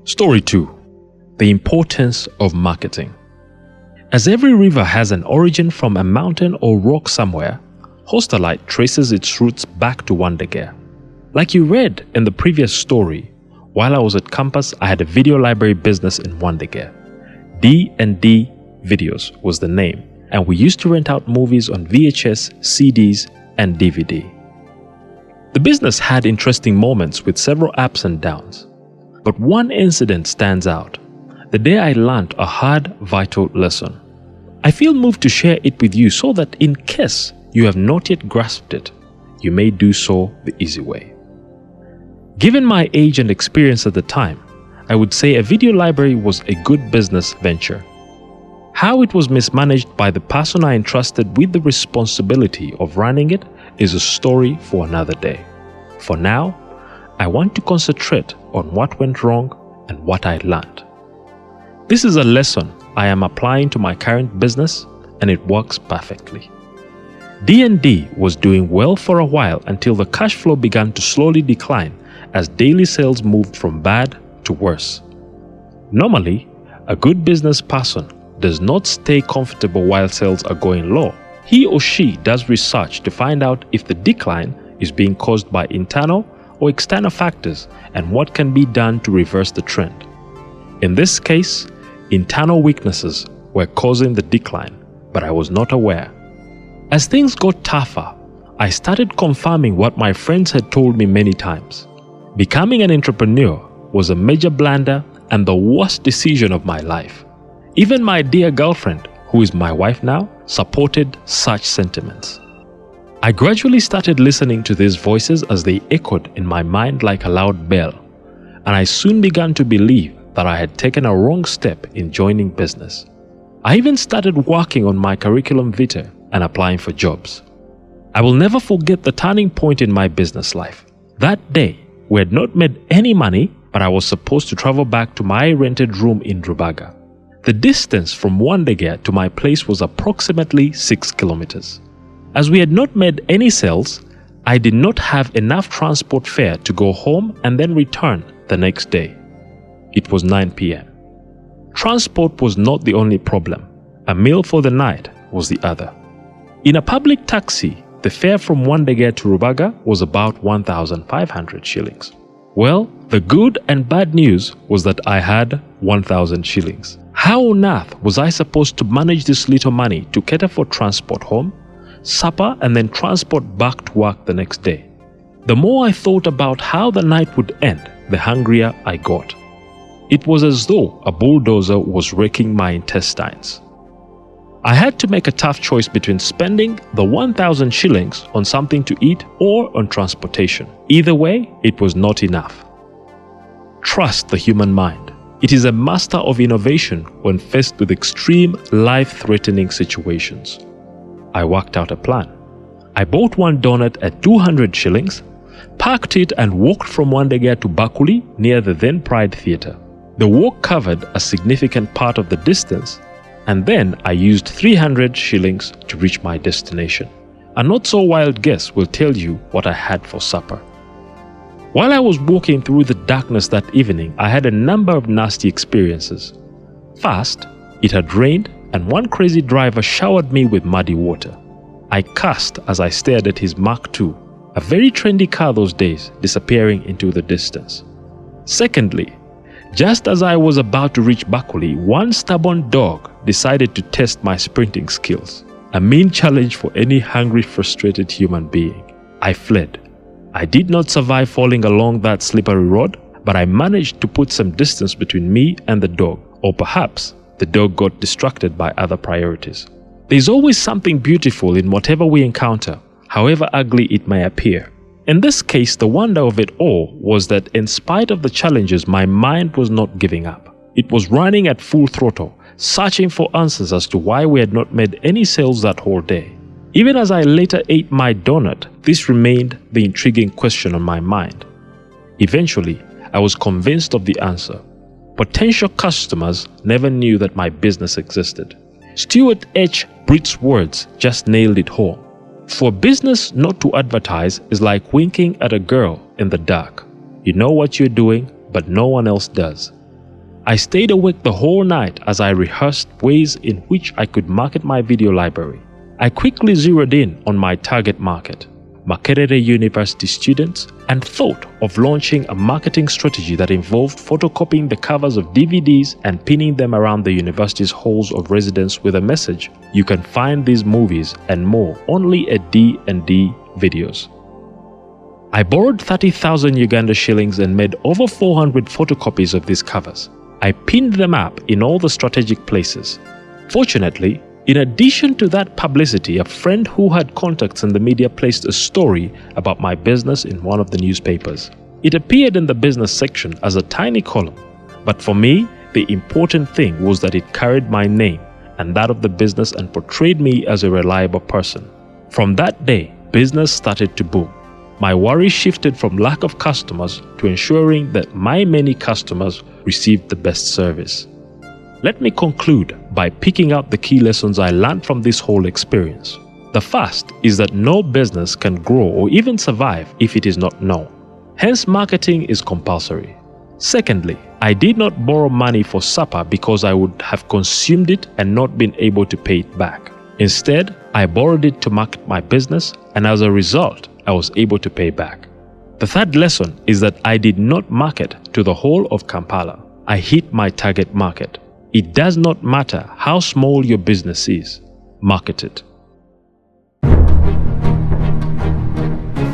Story 2. The importance of marketing. As every river has an origin from a mountain or rock somewhere, Hostelite traces its roots back to Wondergear. Like you read in the previous story, while I was at campus, I had a video library business in Wondergear. D&D Videos was the name, and we used to rent out movies on VHS, CDs, and DVD. The business had interesting moments with several ups and downs. But one incident stands out. The day I learned a hard, vital lesson. I feel moved to share it with you so that in case you have not yet grasped it, you may do so the easy way. Given my age and experience at the time, I would say a video library was a good business venture. How it was mismanaged by the person I entrusted with the responsibility of running it is a story for another day. For now, I want to concentrate on what went wrong and what I learned. This is a lesson I am applying to my current business, and it works perfectly. D&D was doing well for a while until the cash flow began to slowly decline as daily sales moved from bad to worse. Normally, a good business person does not stay comfortable while sales are going low. He or she does research to find out if the decline is being caused by internal or external factors and what can be done to reverse the trend. In this case, internal weaknesses were causing the decline, but I was not aware. As things got tougher, I started confirming what my friends had told me many times. Becoming an entrepreneur was a major blunder and the worst decision of my life. Even my dear girlfriend, who is my wife now, supported such sentiments. I gradually started listening to these voices as they echoed in my mind like a loud bell, and I soon began to believe that I had taken a wrong step in joining business. I even started working on my curriculum vitae and applying for jobs. I will never forget the turning point in my business life. That day, we had not made any money, but I was supposed to travel back to my rented room in Rubaga. The distance from Wondergear to my place was approximately 6 kilometers. As we had not made any sales, I did not have enough transport fare to go home and then return the next day. It was 9 p.m. Transport was not the only problem. A meal for the night was the other. In a public taxi, the fare from Wondergear to Rubaga was about 1,500 shillings. Well, the good and bad news was that I had 1,000 shillings. How on earth was I supposed to manage this little money to cater for transport home, supper, and then transport back to work the next day? The more I thought about how the night would end, the hungrier I got. It was as though a bulldozer was wrecking my intestines. I had to make a tough choice between spending the 1,000 shillings on something to eat or on transportation. Either way, it was not enough. Trust the human mind. It is a master of innovation when faced with extreme, life-threatening situations. I worked out a plan. I bought one donut at 200 shillings, packed it and walked from Wondergear to Bakuli near the then Pride Theatre. The walk covered a significant part of the distance, and then I used 300 shillings to reach my destination. A not-so-wild guess will tell you what I had for supper. While I was walking through the darkness that evening, I had a number of nasty experiences. First, it had rained and one crazy driver showered me with muddy water. I cursed as I stared at his Mark II, a very trendy car those days, disappearing into the distance. Secondly, just as I was about to reach Bakuli, one stubborn dog decided to test my sprinting skills. A mean challenge for any hungry, frustrated human being. I fled. I did not survive falling along that slippery road, but I managed to put some distance between me and the dog, or perhaps the dog got distracted by other priorities. There's always something beautiful in whatever we encounter, however ugly it may appear. In this case, the wonder of it all was that in spite of the challenges, my mind was not giving up. It was running at full throttle, searching for answers as to why we had not made any sales that whole day. Even as I later ate my donut, this remained the intriguing question on my mind. Eventually, I was convinced of the answer. Potential customers never knew that my business existed. Stuart H. Britt's words just nailed it home. For business not to advertise is like winking at a girl in the dark. You know what you're doing, but no one else does. I stayed awake the whole night as I rehearsed ways in which I could market my video library. I quickly zeroed in on my target market, Makerere University students, and thought of launching a marketing strategy that involved photocopying the covers of DVDs and pinning them around the university's halls of residence with a message: "You can find these movies and more only at D&D videos." I borrowed 30,000 Uganda shillings and made over 400 photocopies of these covers. I pinned them up in all the strategic places. Fortunately, in addition to that publicity, a friend who had contacts in the media placed a story about my business in one of the newspapers. It appeared in the business section as a tiny column, but for me, the important thing was that it carried my name and that of the business and portrayed me as a reliable person. From that day, business started to boom. My worry shifted from lack of customers to ensuring that my many customers received the best service. Let me conclude by picking out the key lessons I learned from this whole experience. The first is that no business can grow or even survive if it is not known. Hence, marketing is compulsory. Secondly, I did not borrow money for supper because I would have consumed it and not been able to pay it back. Instead, I borrowed it to market my business, and as a result, I was able to pay back. The third lesson is that I did not market to the whole of Kampala. I hit my target market. It does not matter how small your business is, market it.